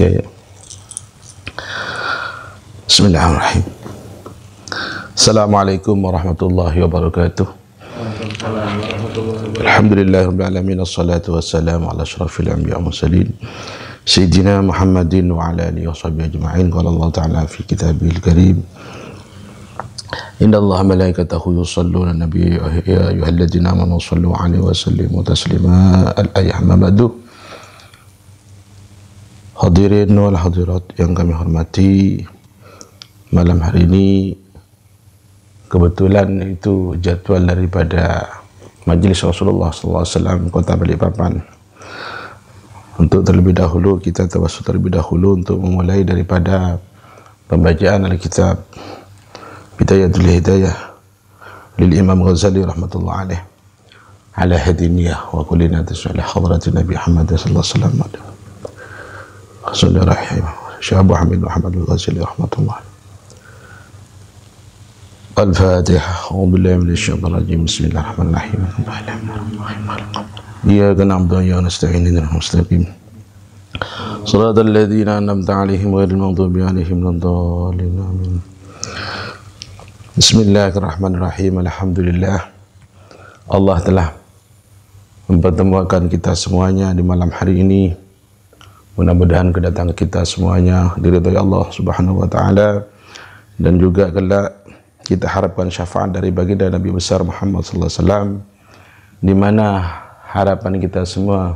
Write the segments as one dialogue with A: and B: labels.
A: Okay. Bismillahirrahmanirrahim. Assalamualaikum warahmatullahi wabarakatuh. Alhamdulillahirabbil alamin, wassalatu wassalamu ala asyrafil anbiya'i wal mursalin sayyidina Muhammadin wa ala alihi washabihi ajma'in. Qala Allah ta'ala fi kitabihil karim, innallaha malaikatahu yusholluna 'alan nabiy ya ayyuhalladzina amanu shallu 'alaihi wa sallimu taslima. Al-ayah mamadu. Hadirin wal hadirat yang kami hormati, malam hari ini kebetulan itu jadwal daripada Majlis Rasulullah SAW Kota Balikpapan. Untuk terlebih dahulu kita tawassul terlebih dahulu untuk memulai daripada pembacaan Alkitab Bidayatul Hidayah lil Imam Ghazali rahmatullah alaih ala hadiniyah wa kullina tasala hadratin Nabi Muhammad sallallahu alaihi wasallam. Syekh Abu Hamid Muhammad Al-Ghazali rahmatullah. Al-Fatihah. A'udzubillahi minasyaitonir rajim. Bismillahirrahmanirrahim. Iyyaka na'budu wa iyyaka nasta'in ihdinas mustaqim. Shiratal ladzina an'amta 'alaihim ghairil maghdubi 'alaihim waladdallin. Amin. Bismillahirrahmanirrahim. Alhamdulillah, Allah telah mempertemukan kita semuanya di malam hari ini. Mudah-mudahan kedatangan kita semuanya diridhai Allah Subhanahu wa taala, dan juga kelak kita harapkan syafaat dari baginda Nabi besar Muhammad sallallahu alaihi wasallam, di mana harapan kita semua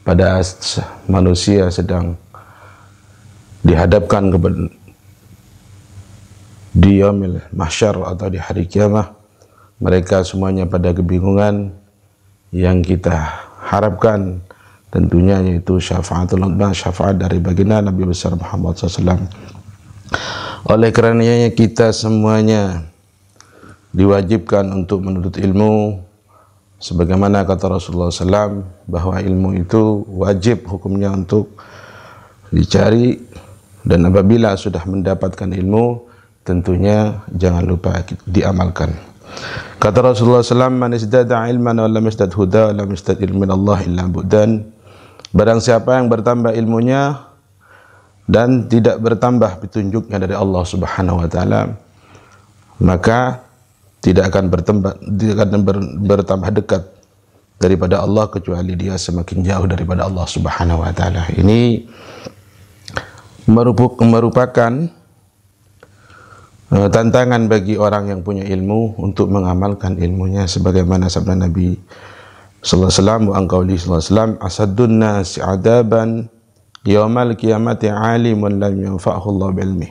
A: pada manusia sedang dihadapkan kepada di yaumil mahsyar atau di hari kiamat, mereka semuanya pada kebingungan. Yang kita harapkan tentunya yaitu syafaatul udma, syafaat dari baginda Nabi besar Muhammad SAW. Oleh karenanya kita semuanya diwajibkan untuk menuntut ilmu, sebagaimana kata Rasulullah SAW bahwa ilmu itu wajib hukumnya untuk dicari, dan apabila sudah mendapatkan ilmu tentunya jangan lupa diamalkan. Kata Rasulullah SAW, man izdada ilman wa lam yazdad huda wa lam yazdad ilmin Allah illa bu'dan. Barang siapa yang bertambah ilmunya dan tidak bertambah petunjuknya dari Allah Subhanahu wa taala, maka tidak akan bertambah dekat daripada Allah kecuali dia semakin jauh daripada Allah Subhanahu wa taala. Ini merupakan tantangan bagi orang yang punya ilmu untuk mengamalkan ilmunya, sebagaimana sabda Nabi sallallahu alaihi wasallam, wa anqauli sallallahu alaihi wasallam, asaddun nasi adaban yaumal qiyamati alimun lam yanfa'hu Allah bi'ilmi.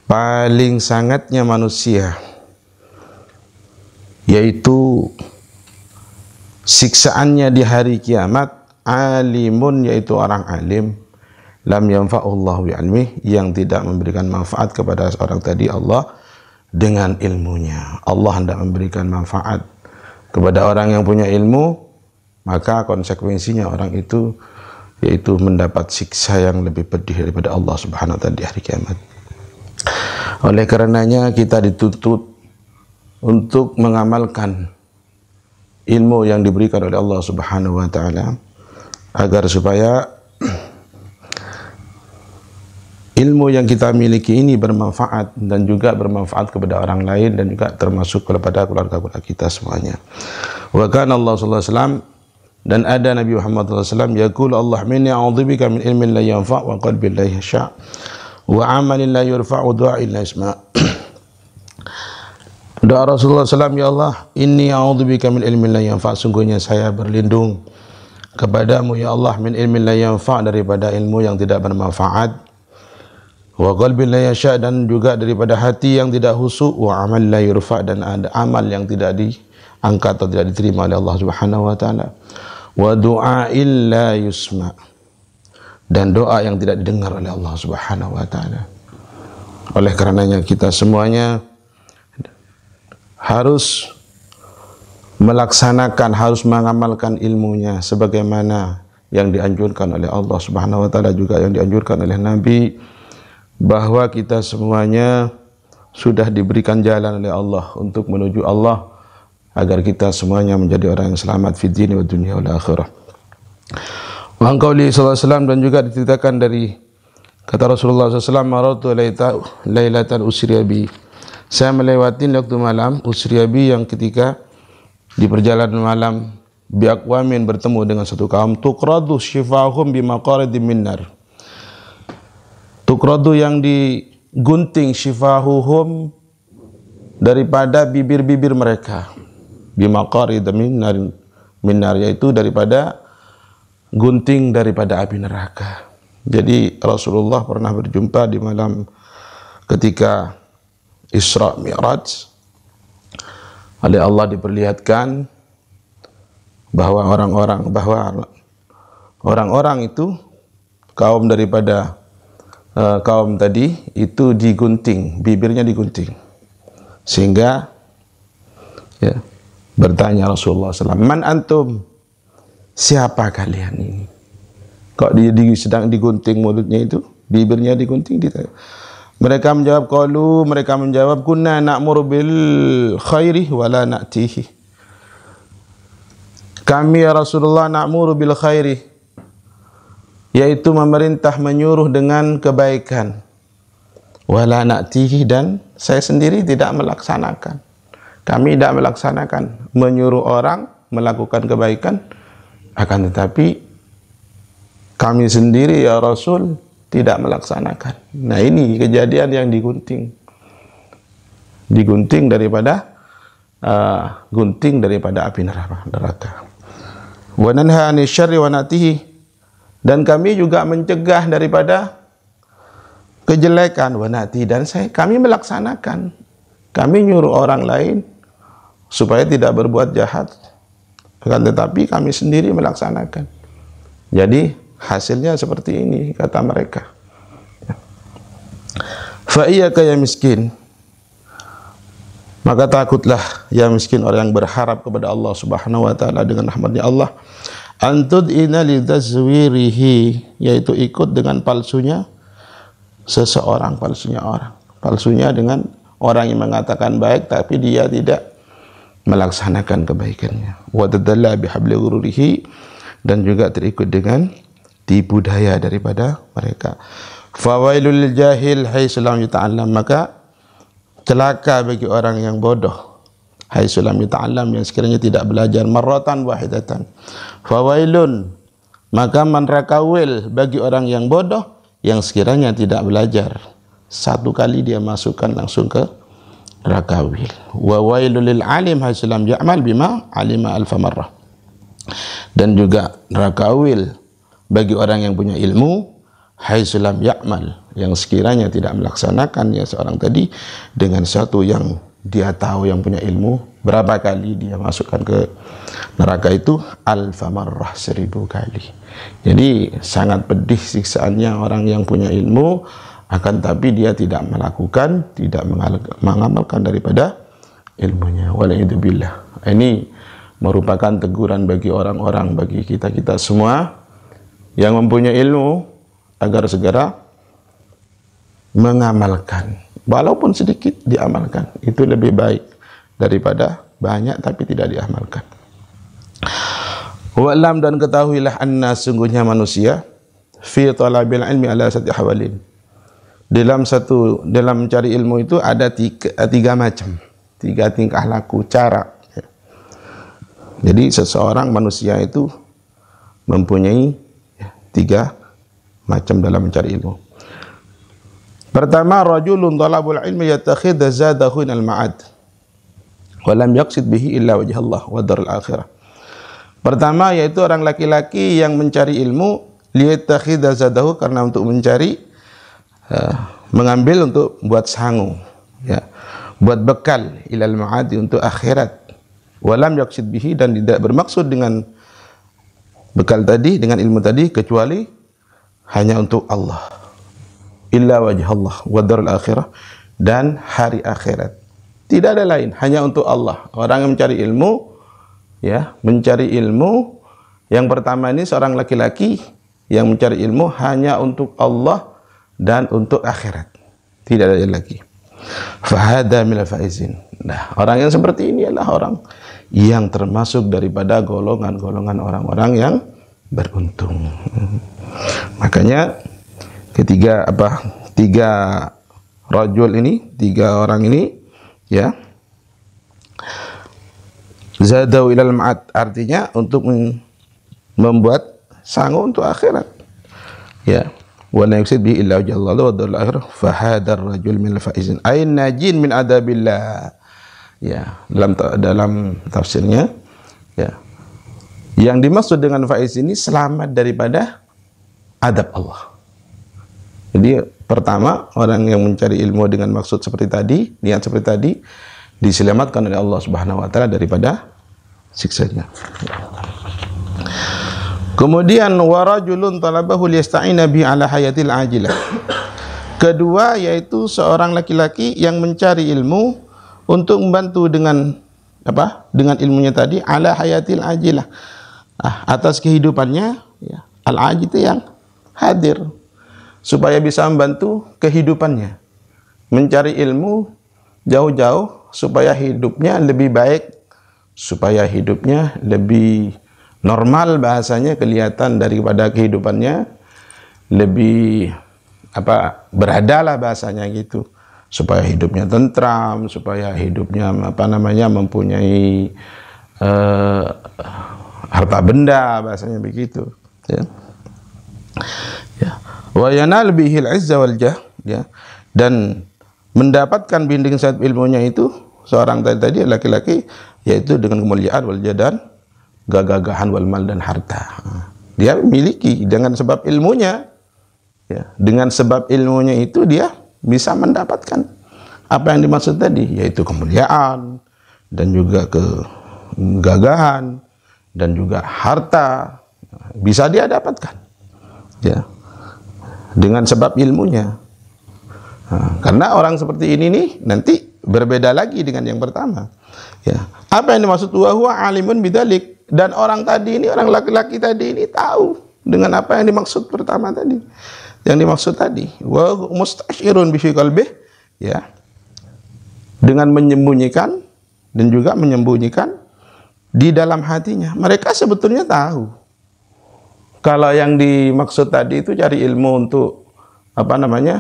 A: Paling sangatnya manusia, yaitu siksaannya di hari kiamat, alimun, yaitu orang alim, lam yanfa'hu Allah bi'ilmi, yang tidak memberikan manfaat kepada orang tadi Allah dengan ilmunya. Allah hendak memberikan manfaat kepada orang yang punya ilmu, maka konsekuensinya orang itu yaitu mendapat siksa yang lebih pedih daripada Allah Subhanahu wa taala di hari kiamat. Oleh karenanya kita dituntut untuk mengamalkan ilmu yang diberikan oleh Allah Subhanahu wa taala, agar supaya ilmu yang kita miliki ini bermanfaat dan juga bermanfaat kepada orang lain, dan juga termasuk kepada keluarga kita semuanya. Wa kana Allah sallallahu alaihi wasallam, dan ada Nabi Muhammad sallallahu alaihi wasallam, yaqul Allah minni a'udzubika min ilmin la yanfa' wa qalbin la yahsha' wa 'amalin la yurfa' wa du'a'in la yasma'. Doa Rasulullah SAW, ya Allah, inni a'udzubika min ilmin la yanfa', sungguhnya saya berlindung kepadamu ya Allah, min ilmin la yanfa', daripada ilmu yang tidak bermanfaat, wa qalbin la yasha', dan juga daripada hati yang tidak khusyuk, wa amal la yurfa', dan ada amal yang tidak diangkat atau tidak diterima oleh Allah Subhanahu wa taala, wa du'a'il la yusma', dan doa yang tidak didengar oleh Allah Subhanahu wa taala. Oleh karenanya kita semuanya harus melaksanakan, harus mengamalkan ilmunya sebagaimana yang dianjurkan oleh Allah Subhanahu wa taala, juga yang dianjurkan oleh Nabi, bahwa kita semuanya sudah diberikan jalan oleh Allah untuk menuju Allah, agar kita semuanya menjadi orang yang selamat fi dini wa dunya wal akhirah. Wa an qauli sallallahu alaihi wasallam, dan juga diceritakan dari kata Rasulullah SAW, maratu lailatan usriya bi, saya melewati waktu malam usriya bi, yang ketika di perjalanan malam, bi aqwamin, bertemu dengan satu kaum, tuqradu shifahum bi maqaridin min nar, tuqradu yang digunting, shifahuhum daripada bibir-bibir mereka, bi maqaridin min nar, yaitu daripada gunting daripada api neraka. Jadi Rasulullah pernah berjumpa di malam ketika Isra Mi'raj, oleh Allah diperlihatkan bahwa orang-orang itu, kaum daripada kaum tadi itu digunting, bibirnya digunting, sehingga ya, bertanya Rasulullah SAW, man antum, siapa kalian ini? Kok sedang digunting mulutnya itu, bibirnya digunting? Mereka menjawab, kunna na'muru bil khairi wa la na'tihi. Kami ya Rasulullah na'muru bil khairi, yaitu memerintah, menyuruh dengan kebaikan, wa la na'tihi, dan saya sendiri tidak melaksanakan. Kami tidak melaksanakan, menyuruh orang melakukan kebaikan, akan tetapi kami sendiri ya Rasul tidak melaksanakan. Nah, ini kejadian yang digunting daripada gunting daripada api neraka. Wa nanha 'anil syarri wa natihi, dan kami juga mencegah daripada kejelekan, wa nati, dan kami melaksanakan. Kami nyuruh orang lain supaya tidak berbuat jahat, akan tetapi kami sendiri melaksanakan. Jadi hasilnya seperti ini, kata mereka. Fa iyyaka ya miskin, maka takutlah ya miskin, orang yang berharap kepada Allah Subhanahu wa taala dengan rahmatnya Allah, antud ina lidazwirihi, yaitu ikut dengan palsunya seseorang, palsunya dengan orang yang mengatakan baik tapi dia tidak melaksanakan kebaikannya. Wa tadalla bihabli ghururihi, dan juga terikut dengan tipu daya daripada mereka. Fawailul jahil haitsu lam yata'allam, maka celaka bagi orang yang bodoh, haitsu lam yata'allam, yang sekiranya tidak belajar, marratan wahidatan. Fawailun, maka manrakawil bagi orang yang bodoh yang sekiranya tidak belajar, satu kali dia masukkan langsung ke rakawil. Wa wailul lil alim haitsu lam ya'mal bima alima alfa marrah, dan juga rakawil bagi orang yang punya ilmu, haitsu lam ya'mal, yang sekiranya tidak melaksanakan ya seorang tadi dengan satu yang dia tahu, yang punya ilmu, berapa kali dia masukkan ke neraka itu, alfa marrah, 1000 kali. Jadi sangat pedih siksaannya orang yang punya ilmu, akan tapi dia tidak melakukan, tidak mengamalkan daripada ilmunya. Wala'idzubillah. Ini merupakan teguran bagi orang-orang, bagi kita-kita semua yang mempunyai ilmu, agar segera mengamalkan, walaupun sedikit diamalkan. Itu lebih baik daripada banyak tapi tidak diamalkan. Wa'lam, dan ketahuilah, anna, sungguhnya manusia, fi talabil ilmi ala sati hawalin, dalam mencari ilmu itu ada tiga macam, tiga tingkah laku, cara. Jadi seseorang manusia itu mempunyai tiga macam dalam mencari ilmu. Pertama, rajulun talabul ilmi yattakhidha zadahu minal ma'ad wa lam yaqsid bihi illa wajh Allah wa darul akhirah. Pertama, yaitu orang laki-laki yang mencari ilmu, liyattakhidha zadahu, karena untuk mencari, mengambil untuk buat sangu, ya, buat bekal, ilal ma'adi, untuk akhirat. Walam yaqsid bihi, dan tidak bermaksud dengan bekal tadi, dengan ilmu tadi, kecuali hanya untuk Allah, illa wajh Allah wa darul akhirah, dan hari akhirat. Tidak ada lain, hanya untuk Allah. Orang yang mencari ilmu, ya, mencari ilmu yang pertama ini, seorang laki-laki yang mencari ilmu hanya untuk Allah dan untuk akhirat, tidak ada lagi. Fahada minal faizin. Nah, orang yang seperti ini adalah orang yang termasuk daripada golongan-golongan orang-orang yang beruntung. Makanya tiga orang ini ya, zadau ilal ma'ad, artinya untuk membuat sanggup untuk akhirat. Ya, wa la yusid bihi illa wajhallahu wa darul akhirah fa hadar rajul min al-faizin ay najin min adabillah. Ya, dalam tafsirnya ya, yang dimaksud dengan faiz ini selamat daripada adab Allah. Jadi pertama, orang yang mencari ilmu dengan maksud seperti tadi, niat seperti tadi, diselamatkan oleh Allah Subhanahu wa taala daripada siksanya. Kemudian warajulun talabahu liyasta'ina bi ala hayatil ajilah. Kedua yaitu seorang laki-laki yang mencari ilmu untuk membantu dengan apa? Dengan ilmunya tadi ala hayatil ajilah. Atas kehidupannya ya, al-ajil itu yang hadir, supaya bisa membantu kehidupannya. Mencari ilmu jauh-jauh supaya hidupnya lebih baik, supaya hidupnya lebih normal, bahasanya kelihatan daripada kehidupannya lebih beradalah bahasanya gitu, supaya hidupnya tentram, supaya hidupnya mempunyai harta benda, bahasanya begitu ya. Ya, wa yanal bihil izza wal jah, ya, dan mendapatkan bimbingan saat ilmunya itu seorang tadi laki-laki, yaitu dengan kemuliaan wal jadan, gagahan wal mal, dan harta. Dia miliki dengan sebab ilmunya ya, dengan sebab ilmunya itu dia bisa mendapatkan apa yang dimaksud tadi, yaitu kemuliaan dan juga kegagahan dan juga harta, bisa dia dapatkan ya, dengan sebab ilmunya. Karena orang seperti ini nih nanti berbeda lagi dengan yang pertama ya. Apa yang dimaksud wa huwa alimun bidzalik, dan orang tadi ini, orang laki-laki tadi ini tahu dengan apa yang dimaksud pertama tadi, yang dimaksud tadi wa mustasyirun bi fi qalbih ya, dengan menyembunyikan dan juga menyembunyikan di dalam hatinya. Mereka sebetulnya tahu kalau yang dimaksud tadi itu cari ilmu untuk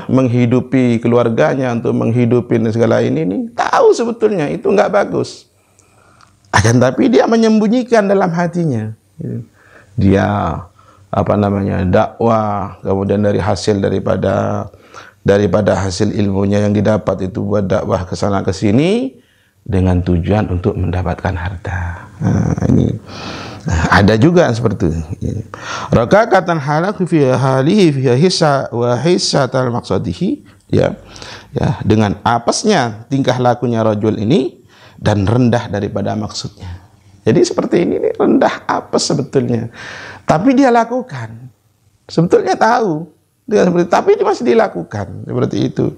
A: menghidupi keluarganya, untuk menghidupi segala ini tahu sebetulnya itu nggak bagus. Akan tapi dia menyembunyikan dalam hatinya. Dia dakwah, kemudian dari hasil daripada hasil ilmunya yang didapat itu buat dakwah ke sana ke sini dengan tujuan untuk mendapatkan harta. Ada juga seperti itu. Rakakatan halak fi halihi fi hissa wa hissatal maqsadihi ya. Ya, dengan apesnya tingkah lakunya rajul ini dan rendah daripada maksudnya. Jadi seperti ini nih, rendah apes sebetulnya. Tapi dia lakukan. Sebetulnya tahu tapi dia masih dilakukan seperti itu.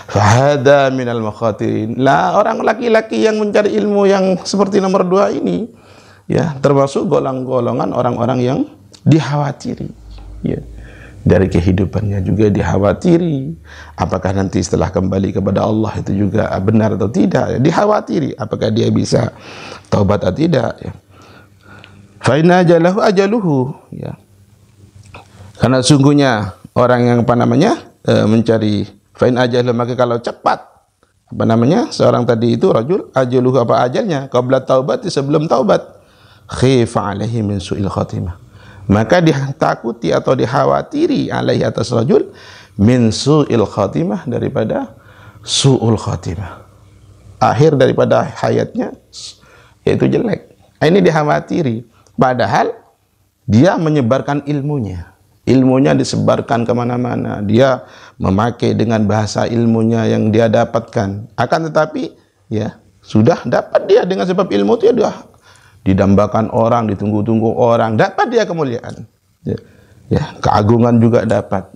A: Fahada minal makhatirin. Lah, orang laki-laki yang mencari ilmu yang seperti nomor 2 ini ya, termasuk golongan orang-orang yang dikhawatiri ya. Dari kehidupannya juga dikhawatiri, apakah nanti setelah kembali kepada Allah itu juga benar atau tidak ya. Dikhawatiri apakah dia bisa taubat atau tidak ya. Fa inna ajalahu ajaluhu ya. Karena sungguhnya orang yang mencari fa in ajalahu, maka kalau cepat seorang tadi itu rajul ajaluhu, ajalnya qabla taubat, sebelum taubat, khifa alaihi min su'il khatimah, maka ditakuti atau dikhawatiri alaihi atas rajul min su'il khatimah, daripada su'ul khatimah, akhir daripada hayatnya yaitu jelek. Ini dikhawatiri, padahal dia menyebarkan ilmunya disebarkan kemana-mana, dia memakai dengan bahasa ilmunya yang dia dapatkan. Akan tetapi ya, sudah dapat dia dengan sebab ilmu itu ya, didambakan orang, ditunggu-tunggu orang, dapat dia kemuliaan ya, keagungan juga dapat.